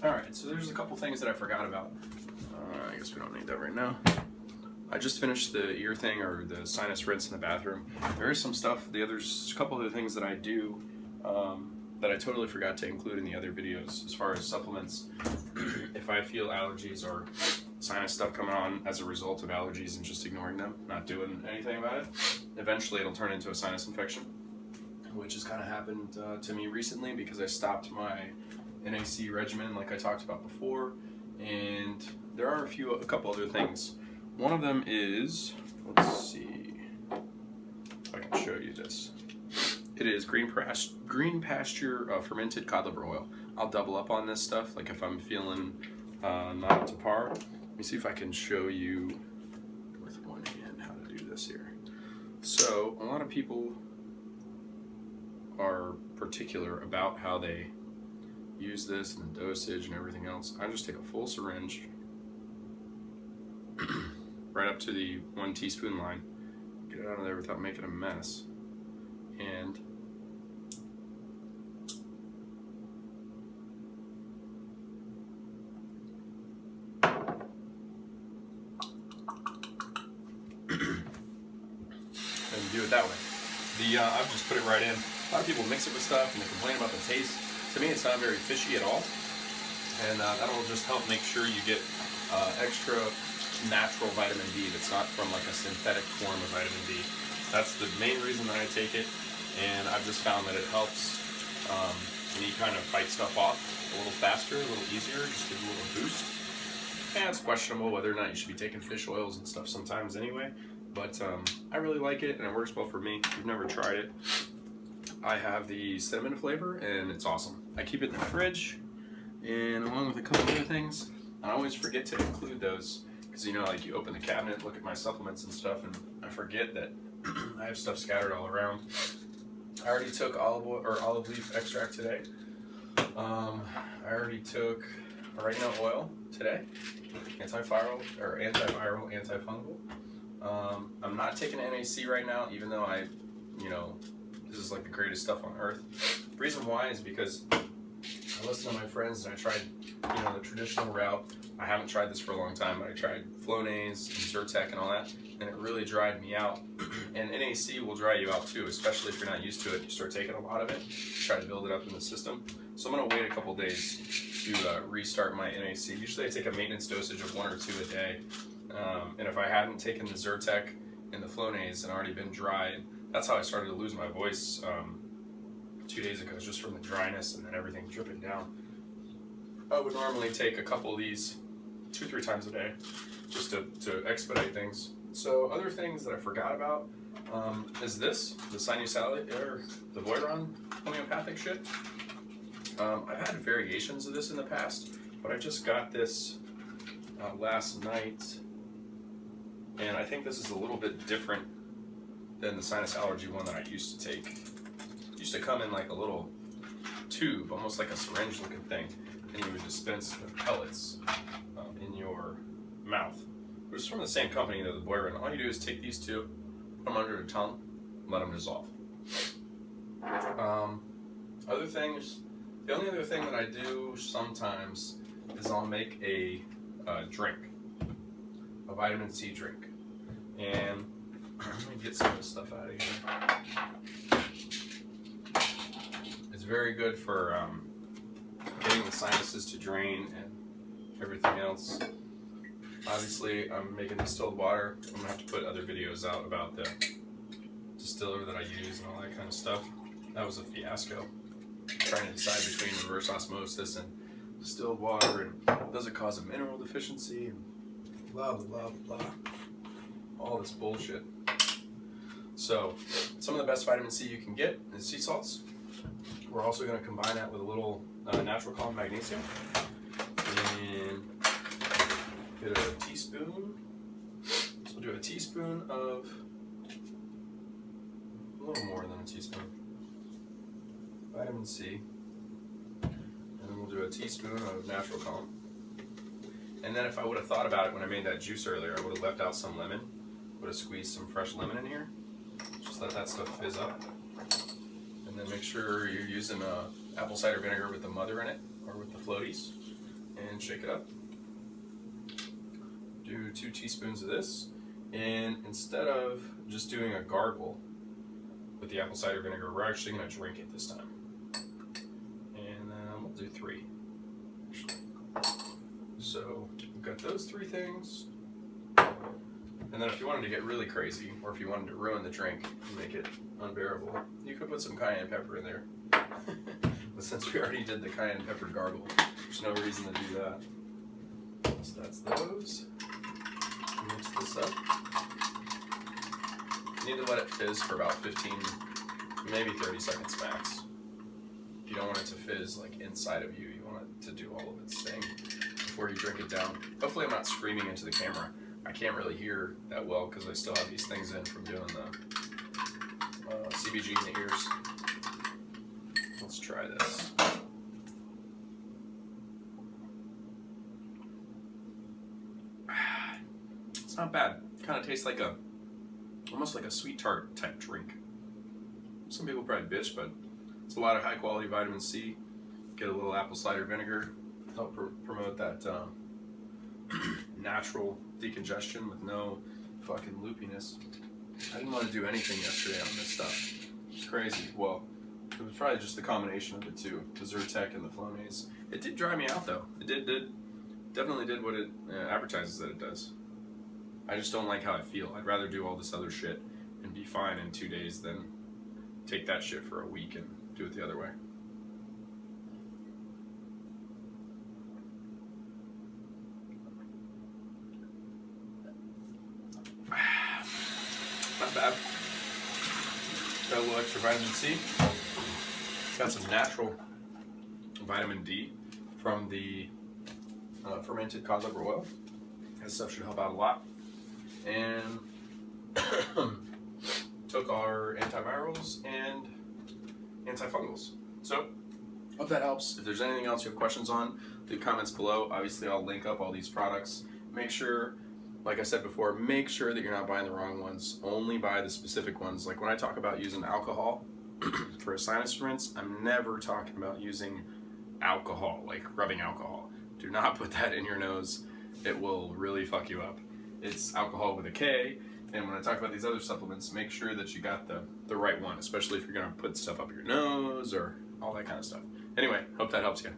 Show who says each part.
Speaker 1: Alright, so there's a couple things that I forgot about. I guess we don't need that right now. I just finished the ear thing, or the sinus rinse in the bathroom. There is some stuff, there's a couple other things that I do that I totally forgot to include in the other videos as far as supplements. If I feel allergies or sinus stuff coming on as a result of allergies and just ignoring them, not doing anything about it, eventually it'll turn into a sinus infection, which has kind of happened to me recently because I stopped my NAC regimen like I talked about before, and there are a couple other things. One of them is, let's see if I can show you this. It is Green Pasture fermented cod liver oil. I'll double up on this stuff, like if I'm feeling not up to par. Let me see if I can show you with one hand how to do this here. So a lot of people are particular about how they use this and the dosage and everything else. I just take a full syringe right up to the 1 teaspoon line, get it out of there without making a mess, and do it that way. I've just put it right in. A lot of people mix it with stuff and they complain about the taste. To me, it's not very fishy at all, and that'll just help make sure you get extra natural vitamin D that's not from like a synthetic form of vitamin D. That's the main reason that I take it, and I've just found that it helps me kind of fight stuff off a little faster, a little easier, just give you a little boost. And it's questionable whether or not you should be taking fish oils and stuff sometimes anyway, but I really like it and it works well for me. If you've never tried it, I have the cinnamon flavor and it's awesome. I keep it in the fridge, and along with a couple other things. I always forget to include those because, you know, like you open the cabinet, look at my supplements and stuff, and I forget that I have stuff scattered all around. I already took olive oil or olive leaf extract today. I already took oregano oil today, antiviral, antifungal. I'm not taking NAC right now, even though this is like the greatest stuff on earth. The reason why is because I listened to my friends and I tried, the traditional route. I haven't tried this for a long time, but I tried Flonase and Zyrtec and all that, and it really dried me out. And NAC will dry you out too, especially if you're not used to it. You start taking a lot of it, try to build it up in the system. So I'm gonna wait a couple days to restart my NAC. Usually I take a maintenance dosage of 1 or 2 a day. And if I hadn't taken the Zyrtec and the Flonase and already been dried, that's how I started to lose my voice 2 days ago, just from the dryness and then everything dripping down. I would normally take a couple of these 2-3 times a day just to expedite things. So other things that I forgot about is this, the SINUSITUS, or the Boiron homeopathic shit. I've had variations of this in the past, but I just got this last night, and I think this is a little bit different than the sinus allergy one that I used to take. It used to come in like a little tube, almost like a syringe looking thing, and you would dispense the pellets in your mouth. It was from the same company, though, the Boiron. All you do is take these two, put them under the tongue, and let them dissolve. Other things, the only other thing that I do sometimes is I'll make a drink, a vitamin C drink. And let me get some of this stuff out of here. It's very good for getting the sinuses to drain and everything else. Obviously, I'm making distilled water. I'm gonna have to put other videos out about the distiller that I use and all that kind of stuff. That was a fiasco, trying to decide between reverse osmosis and distilled water, and does it cause a mineral deficiency, and blah blah blah blah, all this bullshit. So some of the best vitamin C you can get is sea salts. We're also going to combine that with a little natural calm magnesium, and get a teaspoon. So we'll do a teaspoon of, a little more than a teaspoon, vitamin C, and then we'll do a teaspoon of natural calm. And then if I would have thought about it when I made that juice earlier, I would have left out some lemon, would have squeezed some fresh lemon in here, just let that stuff fizz up. And then make sure you're using apple cider vinegar with the mother in it, or with the floaties. shake it up. Do 2 teaspoons of this, and instead of just doing a gargle with the apple cider vinegar, we're actually going to drink it this time. And we'll do 3, actually. So we've got those 3 things. And then if you wanted to get really crazy, or if you wanted to ruin the drink and make it unbearable, you could put some cayenne pepper in there. But since we already did the cayenne pepper gargle, there's no reason to do that. So that's those. Mix this up. You need to let it fizz for about 15, maybe 30 seconds max. You don't want it to fizz like inside of you. You want it to do all of its thing before you drink it down. Hopefully I'm not screaming into the camera. I can't really hear that well because I still have these things in from doing the CBG in the ears. Let's try this. It's not bad. Kind of tastes like almost like a sweet tart type drink. Some people probably bitch, but it's a lot of high quality vitamin C. Get a little apple cider vinegar, help promote that natural decongestion with no fucking loopiness. I didn't want to do anything yesterday on this stuff. It's crazy. Well, it was probably just the combination of the two, the Zyrtec and the Flonase. It did dry me out though. It definitely did what it advertises that it does. I just don't like how I feel. I'd rather do all this other shit and be fine in 2 days than take that shit for a week and do it the other way. Not bad. Got a little extra vitamin C. Got some natural vitamin D from the fermented cod liver oil. That stuff should help out a lot. And took our antivirals and antifungals. So, hope that helps. If there's anything else you have questions on, leave comments below. Obviously, I'll link up all these products. Make sure, like I said before, make sure that you're not buying the wrong ones. Only buy the specific ones. Like when I talk about using alcohol for a sinus rinse, I'm never talking about using alcohol, like rubbing alcohol. Do not put that in your nose. It will really fuck you up. It's alcohol with a K, and when I talk about these other supplements, make sure that you got the right one, especially if you're gonna put stuff up your nose or all that kind of stuff. Anyway, hope that helps you.